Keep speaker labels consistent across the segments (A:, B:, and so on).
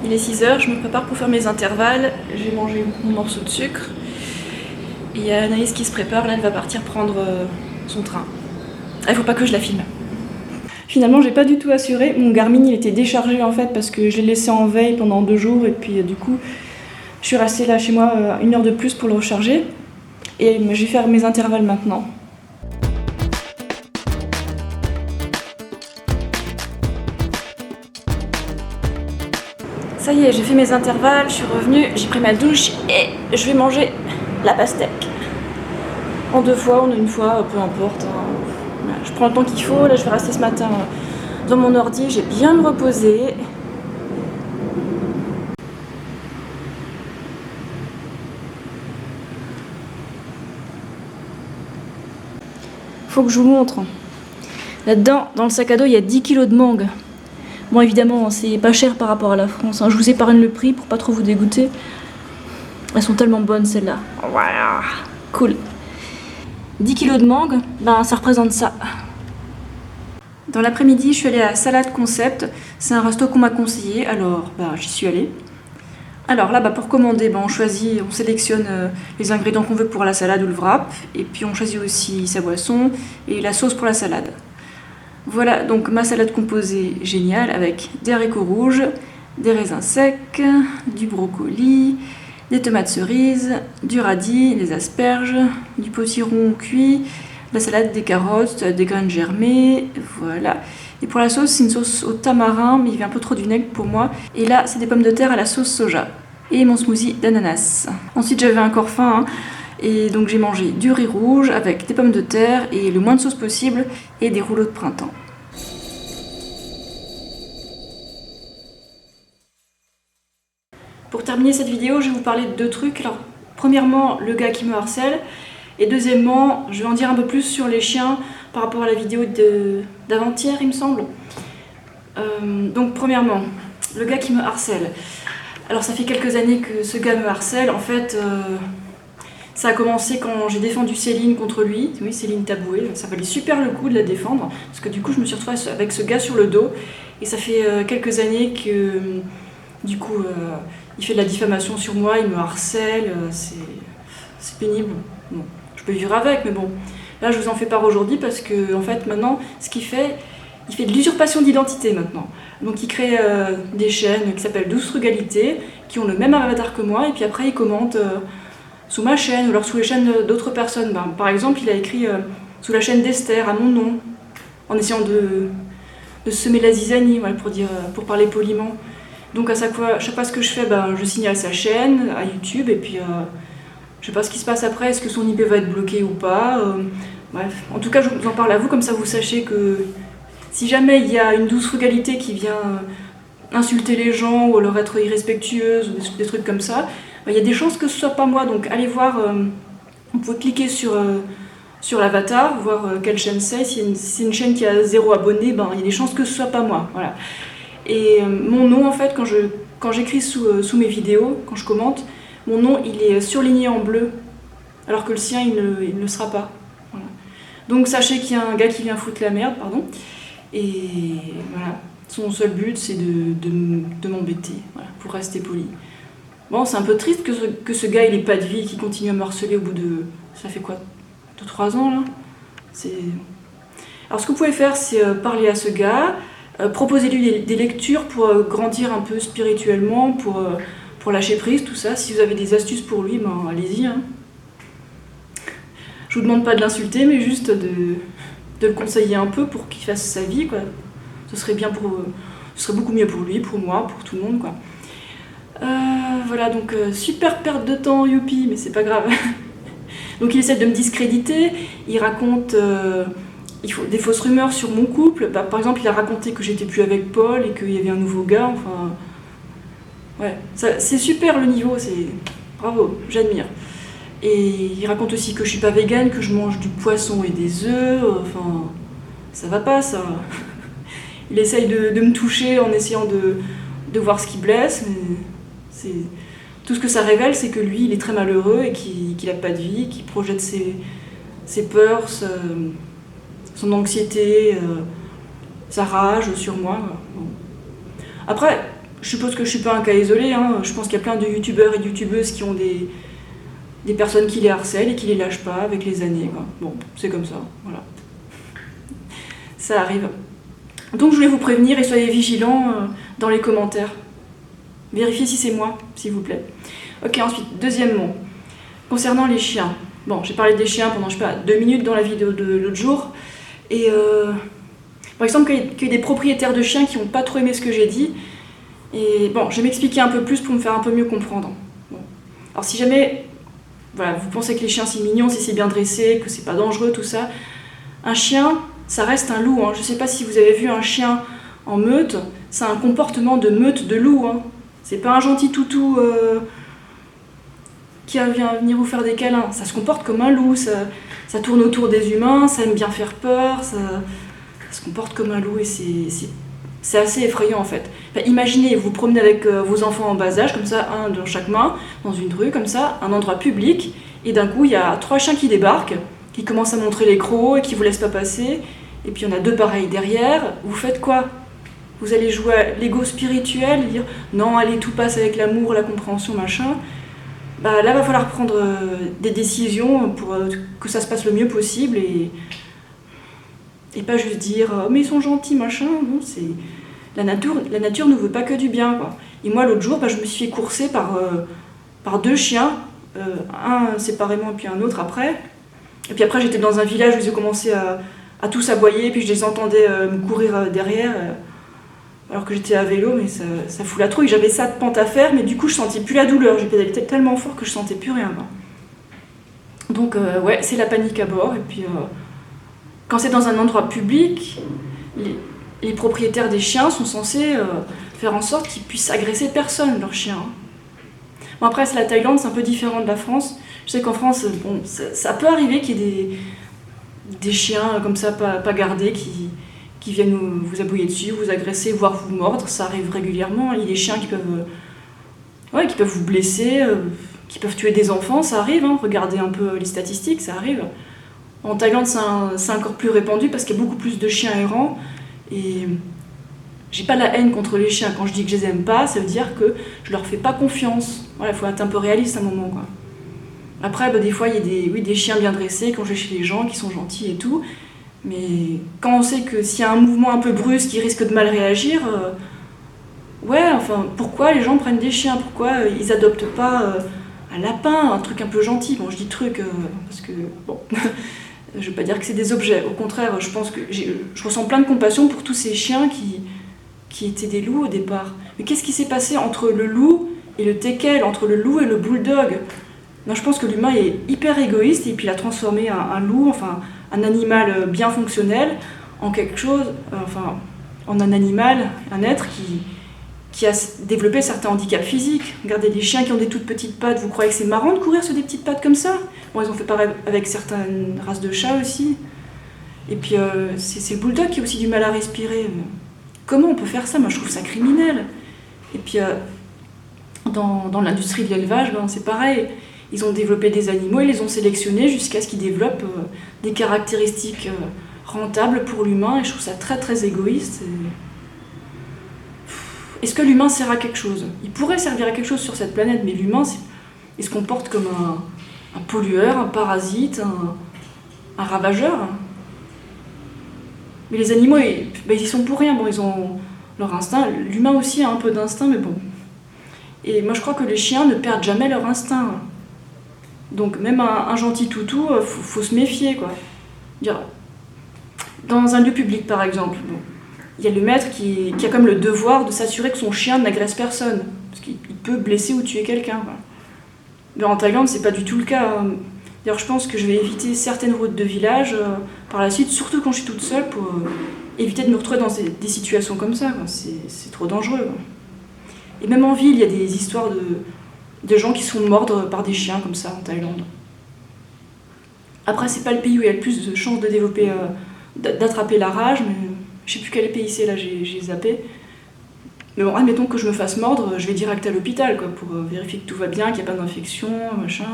A: Il est 6h, je me prépare pour faire mes intervalles. J'ai mangé mon morceau de sucre. Et il y a Anaïs qui se prépare, là elle va partir prendre son train. Ah, il faut pas que je la filme. Finalement j'ai pas du tout assuré, mon Garmin il était déchargé en fait parce que je l'ai laissé en veille pendant 2 jours et puis du coup je suis restée là chez moi 1 heure de plus pour le recharger. Et je vais faire mes intervalles maintenant. Ça y est, j'ai fait mes intervalles, je suis revenue, j'ai pris ma douche et je vais manger la pastèque. En 2 fois, en 1 fois, peu importe. Voilà, je prends le temps qu'il faut. Là, je vais rester ce matin dans mon ordi, j'ai bien me reposer. Faut que je vous montre. Là-dedans, dans le sac à dos, il y a 10 kilos de mangue. Bon, évidemment, c'est pas cher par rapport à la France. Je vous épargne le prix pour pas trop vous dégoûter. Elles sont tellement bonnes, celles-là. Voilà, cool. 10 kilos de mangue, ben ça représente ça. Dans l'après-midi, je suis allée à Salade Concept. C'est un resto qu'on m'a conseillé, alors j'y suis allée. Alors là, pour commander, on sélectionne les ingrédients qu'on veut pour la salade ou le wrap. Et puis on choisit aussi sa boisson et la sauce pour la salade. Voilà donc ma salade composée géniale avec des haricots rouges, des raisins secs, du brocoli, des tomates cerises, du radis, des asperges, du potiron cuit, la salade, des carottes, des graines germées, voilà. Et pour la sauce, c'est une sauce au tamarin, mais il y a un peu trop du vinaigre pour moi. Et là, c'est des pommes de terre à la sauce soja. Et mon smoothie d'ananas. Ensuite, j'avais encore faim, et donc j'ai mangé du riz rouge avec des pommes de terre et le moins de sauce possible, et des rouleaux de printemps. Pour terminer cette vidéo, je vais vous parler de 2 trucs. Alors, premièrement, le gars qui me harcèle. Et deuxièmement, je vais en dire un peu plus sur les chiens par rapport à la vidéo d'avant-hier, il me semble. Donc, premièrement, le gars qui me harcèle. Alors, ça fait quelques années que ce gars me harcèle. En fait, ça a commencé quand j'ai défendu Céline contre lui. Oui, Céline Taboué. Ça valait super le coup de la défendre. Parce que du coup, je me suis retrouvée avec ce gars sur le dos. Et ça fait quelques années que, du coup, il fait de la diffamation sur moi, il me harcèle. C'est pénible. Bon. Je peux vivre avec, mais bon, là je vous en fais part aujourd'hui parce que en fait maintenant, ce qu'il fait, il fait de l'usurpation d'identité maintenant. Donc il crée des chaînes qui s'appellent Douce Frugalité, qui ont le même avatar que moi, et puis après il commente sous ma chaîne ou alors sous les chaînes d'autres personnes. Par exemple, il a écrit sous la chaîne d'Esther à mon nom, en essayant de semer la zizanie, voilà, pour parler poliment. Donc à chaque fois ce que je fais, je signale sa chaîne à YouTube, et puis je sais pas ce qui se passe après, est-ce que son IP va être bloqué ou pas. Bref, en tout cas je vous en parle à vous, comme ça vous sachez que si jamais il y a une douce frugalité qui vient insulter les gens ou alors être irrespectueuse ou des trucs comme ça, il y a des chances que ce soit pas moi. Donc allez voir, vous pouvez cliquer sur l'avatar, voir quelle chaîne c'est. Si c'est une chaîne qui a 0 abonné, il y a des chances que ce soit pas moi. Voilà. Et mon nom, en fait, quand j'écris sous mes vidéos, quand je commente, mon nom il est surligné en bleu, alors que le sien il ne le sera pas. Voilà. Donc sachez qu'il y a un gars qui vient foutre la merde, pardon, et voilà, son seul but c'est de m'embêter, voilà, pour rester poli. Bon, c'est un peu triste que ce gars il ait pas de vie et qu'il continue à me harceler au bout de... ça fait quoi, 2-3 ans là. Alors ce que vous pouvez faire, c'est parler à ce gars, proposer-lui des lectures pour grandir un peu spirituellement, pour lâcher prise, tout ça. Si vous avez des astuces pour lui, allez-y. Hein. Je vous demande pas de l'insulter, mais juste de le conseiller un peu pour qu'il fasse sa vie, quoi. Ce serait beaucoup mieux pour lui, pour moi, pour tout le monde, quoi. Voilà, donc super perte de temps, youpi, mais c'est pas grave. Donc il essaie de me discréditer, il raconte des fausses rumeurs sur mon couple. Par exemple, il a raconté que j'étais plus avec Paul et qu'il y avait un nouveau gars, enfin... Ouais, c'est super le niveau, c'est... Bravo, j'admire. Et il raconte aussi que je suis pas végane, que je mange du poisson et des œufs, enfin... Ça va pas, ça. Il essaye de me toucher en essayant de voir ce qui blesse, mais tout ce que ça révèle, c'est que lui, il est très malheureux et qu'il a pas de vie, qu'il projette ses peurs, son anxiété, sa rage sur moi. Bon. Après, je suppose que je suis pas un cas isolé, hein. Je pense qu'il y a plein de youtubeurs et de youtubeuses qui ont des personnes qui les harcèlent et qui les lâchent pas avec les années, quoi. Bon, c'est comme ça, voilà. Ça arrive. Donc je voulais vous prévenir et soyez vigilants dans les commentaires. Vérifiez si c'est moi, s'il vous plaît. Ok, ensuite, deuxièmement, concernant les chiens. Bon, j'ai parlé des chiens pendant, je sais pas, 2 minutes dans la vidéo de l'autre jour. Et par exemple, qu'il y a des propriétaires de chiens qui n'ont pas trop aimé ce que j'ai dit. Et bon, je vais m'expliquer un peu plus pour me faire un peu mieux comprendre. Bon. Alors si jamais, voilà, vous pensez que les chiens c'est mignon, si c'est bien dressé, que c'est pas dangereux, tout ça, un chien, ça reste un loup, hein. Je sais pas si vous avez vu un chien en meute, c'est un comportement de meute de loup, hein. C'est pas un gentil toutou qui vient venir vous faire des câlins. Ça se comporte comme un loup, ça tourne autour des humains, ça aime bien faire peur, ça se comporte comme un loup et c'est assez effrayant en fait. Enfin, imaginez, vous vous promenez avec vos enfants en bas âge, comme ça, un dans chaque main, dans une rue, comme ça, un endroit public, et d'un coup il y a 3 chiens qui débarquent, qui commencent à montrer les crocs et qui vous laissent pas passer, et puis il y en a 2 pareils derrière. Vous faites quoi? Vous allez jouer à l'ego spirituel, dire non, allez, tout passe avec l'amour, la compréhension, machin. Bah, là, va falloir prendre des décisions pour que ça se passe le mieux possible et pas juste dire oh, mais ils sont gentils, machin. Non, c'est la nature ne veut pas que du bien, quoi. Et moi, l'autre jour, bah, je me suis fait courser par 2 chiens, un séparément et puis un autre après. Et puis après, j'étais dans un village où ils ont commencé à tous aboyer, puis je les entendais me courir derrière. Alors que j'étais à vélo, mais ça fout la trouille. J'avais ça de pente à faire, mais du coup je sentais plus la douleur. J'ai pédalé tellement fort que je sentais plus rien, quoi. Donc ouais, c'est la panique à bord. Et puis quand c'est dans un endroit public, les propriétaires des chiens sont censés faire en sorte qu'ils puissent agresser personne, leurs chiens. Bon, après, c'est la Thaïlande, c'est un peu différent de la France. Je sais qu'en France, bon, ça peut arriver qu'il y ait des chiens comme ça pas gardés qui viennent vous aboyer dessus, vous agresser, voire vous mordre. Ça arrive régulièrement. Il y a des chiens qui peuvent vous blesser, qui peuvent tuer des enfants, ça arrive, hein. Regardez un peu les statistiques, ça arrive. En Thaïlande, c'est encore plus répandu parce qu'il y a beaucoup plus de chiens errants. Et j'ai pas la haine contre les chiens. Quand je dis que je les aime pas, ça veut dire que je leur fais pas confiance. Voilà, il faut être un peu réaliste à un moment, quoi. Après, bah, des fois, il y a des chiens bien dressés quand je vais chez les gens qui sont gentils et tout. Mais quand on sait que s'il y a un mouvement un peu brusque, ils risquent de mal réagir, ouais, enfin, pourquoi les gens prennent des chiens? Pourquoi ils adoptent pas un lapin, un truc un peu gentil? Bon, je dis truc parce que, bon, je veux pas dire que c'est des objets. Au contraire, je pense que je ressens plein de compassion pour tous ces chiens qui étaient des loups au départ. Mais qu'est-ce qui s'est passé entre le loup et le teckel, entre le loup et le bulldog? Non, je pense que l'humain est hyper égoïste et puis il a transformé un loup, enfin un animal bien fonctionnel, en quelque chose, enfin en un animal, un être qui a développé certains handicaps physiques. Regardez les chiens qui ont des toutes petites pattes, vous croyez que c'est marrant de courir sur des petites pattes comme ça? Bon, ils ont fait pareil avec certaines races de chats aussi. Et puis c'est le bulldog qui a aussi du mal à respirer. Comment on peut faire ça? Moi je trouve ça criminel. Et puis dans l'industrie de l'élevage, ben, c'est pareil. Ils ont développé des animaux, ils les ont sélectionnés jusqu'à ce qu'ils développent des caractéristiques rentables pour l'humain, et je trouve ça très très égoïste. Est-ce que l'humain sert à quelque chose? Il pourrait servir à quelque chose sur cette planète, mais l'humain, il se comporte comme un pollueur, un parasite, un ravageur. Mais les animaux, ils y sont pour rien. Bon, ils ont leur instinct. L'humain aussi a un peu d'instinct, mais bon. Et moi je crois que les chiens ne perdent jamais leur instinct. Donc même un gentil toutou, faut se méfier, quoi. Dans un lieu public par exemple, bon, il y a le maître qui a comme le devoir de s'assurer que son chien n'agresse personne, parce qu'il peut blesser ou tuer quelqu'un, quoi. Mais en Thaïlande c'est pas du tout le cas, hein. D'ailleurs je pense que je vais éviter certaines routes de village par la suite, surtout quand je suis toute seule, pour éviter de me retrouver dans des situations comme ça, quoi. C'est trop dangereux, quoi. Et même en ville, il y a des histoires de gens qui se font mordre par des chiens comme ça en Thaïlande. Après, c'est pas le pays où il y a le plus de chances de développer, d'attraper la rage, mais je sais plus quel pays c'est là, j'ai zappé. Mais bon, admettons que je me fasse mordre, je vais direct à l'hôpital, quoi, pour vérifier que tout va bien, qu'il n'y a pas d'infection, machin.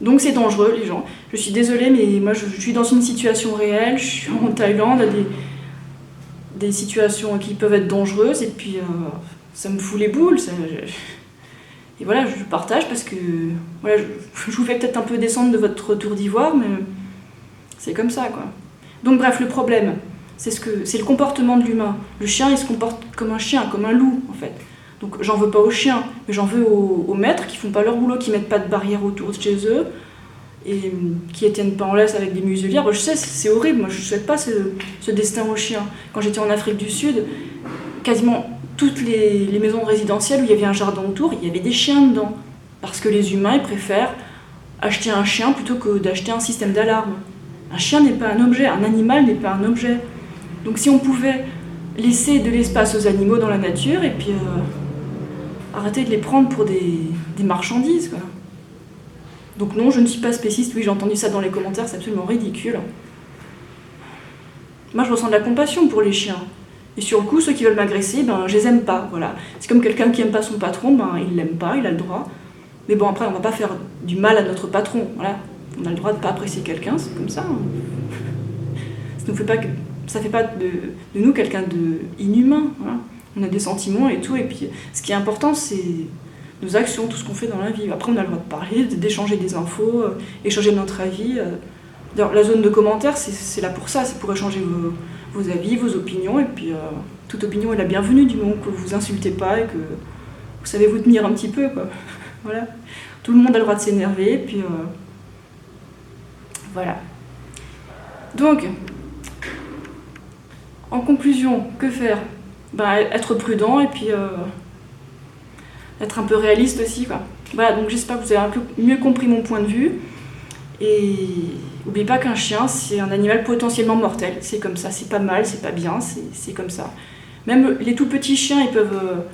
A: Donc c'est dangereux, les gens. Je suis désolée, mais moi je suis dans une situation réelle, je suis en Thaïlande, il y a des situations qui peuvent être dangereuses, et puis ça me fout les boules. Et voilà, je partage parce que voilà, je vous fais peut-être un peu descendre de votre tour d'ivoire, mais c'est comme ça, quoi. Donc bref, le problème, c'est le comportement de l'humain. Le chien, il se comporte comme un chien, comme un loup, en fait. Donc j'en veux pas aux chiens, mais j'en veux aux maîtres qui font pas leur boulot, qui mettent pas de barrière autour de chez eux, et qui les tiennent pas en laisse avec des muselières. Bon, je sais, c'est horrible, moi je souhaite pas ce destin aux chiens. Quand j'étais en Afrique du Sud, quasiment toutes les maisons résidentielles où il y avait un jardin autour, il y avait des chiens dedans. Parce que les humains, ils préfèrent acheter un chien plutôt que d'acheter un système d'alarme. Un chien n'est pas un objet, un animal n'est pas un objet. Donc si on pouvait laisser de l'espace aux animaux dans la nature et puis arrêter de les prendre pour des marchandises, quoi. Donc non, je ne suis pas spéciste, oui j'ai entendu ça dans les commentaires, c'est absolument ridicule. Moi je ressens de la compassion pour les chiens. Et sur le coup, ceux qui veulent m'agresser, ben, je les aime pas, voilà. C'est comme quelqu'un qui aime pas son patron, ben, il l'aime pas, il a le droit. Mais bon, après, on va pas faire du mal à notre patron, voilà. On a le droit de pas apprécier quelqu'un, c'est comme ça. Ça fait pas de nous quelqu'un d'inhumain, voilà. On a des sentiments et tout, et puis ce qui est important, c'est nos actions, tout ce qu'on fait dans la vie. Après, on a le droit de parler, d'échanger des infos, échanger notre avis. D'ailleurs, la zone de commentaires, c'est là pour ça, c'est pour échanger vos avis, vos opinions, et puis toute opinion est la bienvenue du moment que vous insultez pas et que vous savez vous tenir un petit peu, quoi. Voilà. Tout le monde a le droit de s'énerver, et puis voilà. Donc, en conclusion, que faire? Ben, être prudent et puis être un peu réaliste aussi, quoi. Voilà, donc j'espère que vous avez un peu mieux compris mon point de vue. Et n'oubliez pas qu'un chien, c'est un animal potentiellement mortel. C'est comme ça, c'est pas mal, c'est pas bien, c'est comme ça. Même les tout petits chiens, ils peuvent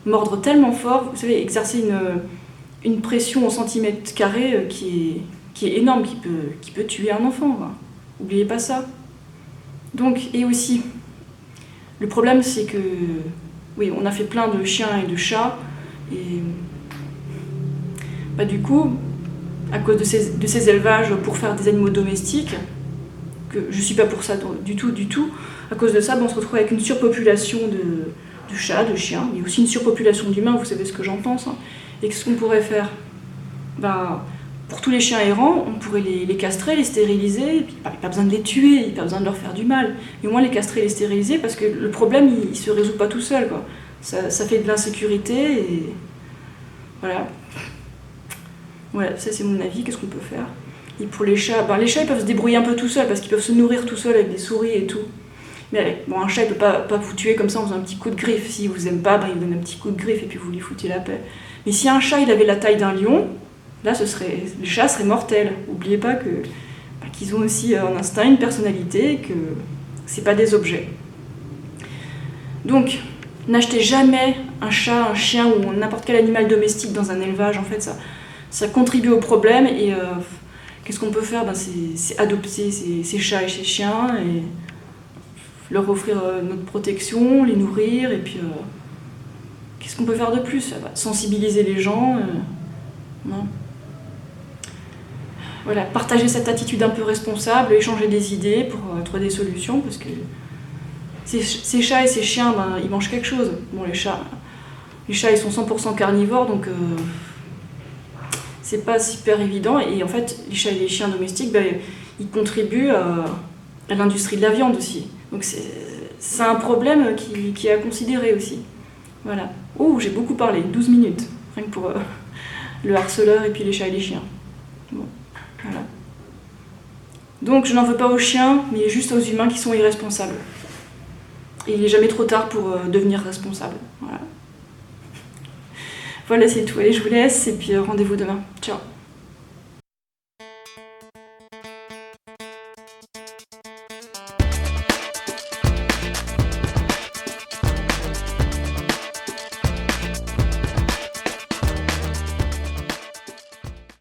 A: mordre tellement fort, vous savez, exercer une pression au centimètre carré qui est énorme, qui peut tuer un enfant, quoi. N'oubliez pas ça. Donc, et aussi, le problème c'est que, oui, on a fait plein de chiens et de chats, et bah, du coup, à cause de ces élevages pour faire des animaux domestiques, que je suis pas pour ça du tout, à cause de ça, on se retrouve avec une surpopulation de chats, de chiens, mais aussi une surpopulation d'humains, vous savez ce que j'en pense. Hein. Et qu'est-ce qu'on pourrait faire? Ben, pour tous les chiens errants, on pourrait les castrer, les stériliser, et puis, il n'y a pas besoin de les tuer, il n'y a pas besoin de leur faire du mal, mais au moins les castrer et les stériliser, parce que le problème, il se résout pas tout seul, quoi. Ça fait de l'insécurité, et voilà. Voilà, ça c'est mon avis, qu'est-ce qu'on peut faire? Et pour les chats, ben, les chats ils peuvent se débrouiller un peu tout seuls, parce qu'ils peuvent se nourrir tout seuls avec des souris et tout. Mais bon, un chat il peut pas vous tuer comme ça en faisant un petit coup de griffe. S'il vous aime pas, ben, il vous donne un petit coup de griffe et puis vous lui foutez la paix. Mais si un chat il avait la taille d'un lion, là le chat serait mortel. N'oubliez pas qu'ils ont aussi un instinct, une personnalité, et que c'est pas des objets. Donc, n'achetez jamais un chat, un chien ou n'importe quel animal domestique dans un élevage, en fait ça contribue au problème et qu'est-ce qu'on peut faire? Ben, c'est adopter ces chats et ces chiens et leur offrir notre protection, les nourrir et puis qu'est-ce qu'on peut faire de plus? Sensibiliser les gens, non. Voilà, partager cette attitude un peu responsable, échanger des idées pour trouver des solutions parce que ces chats et ces chiens, ben, ils mangent quelque chose. Bon, les chats ils sont 100% carnivores donc c'est pas super évident et en fait les chats et les chiens domestiques ben, ils contribuent à l'industrie de la viande aussi donc c'est un problème qui est à considérer aussi. Voilà. Oh, j'ai beaucoup parlé, 12 minutes rien que pour le harceleur et puis les chats et les chiens. Bon, voilà. Donc je n'en veux pas aux chiens mais juste aux humains qui sont irresponsables et il n'est jamais trop tard pour devenir responsable. Voilà. Voilà, c'est tout. Allez, je vous laisse et puis rendez-vous demain. Ciao.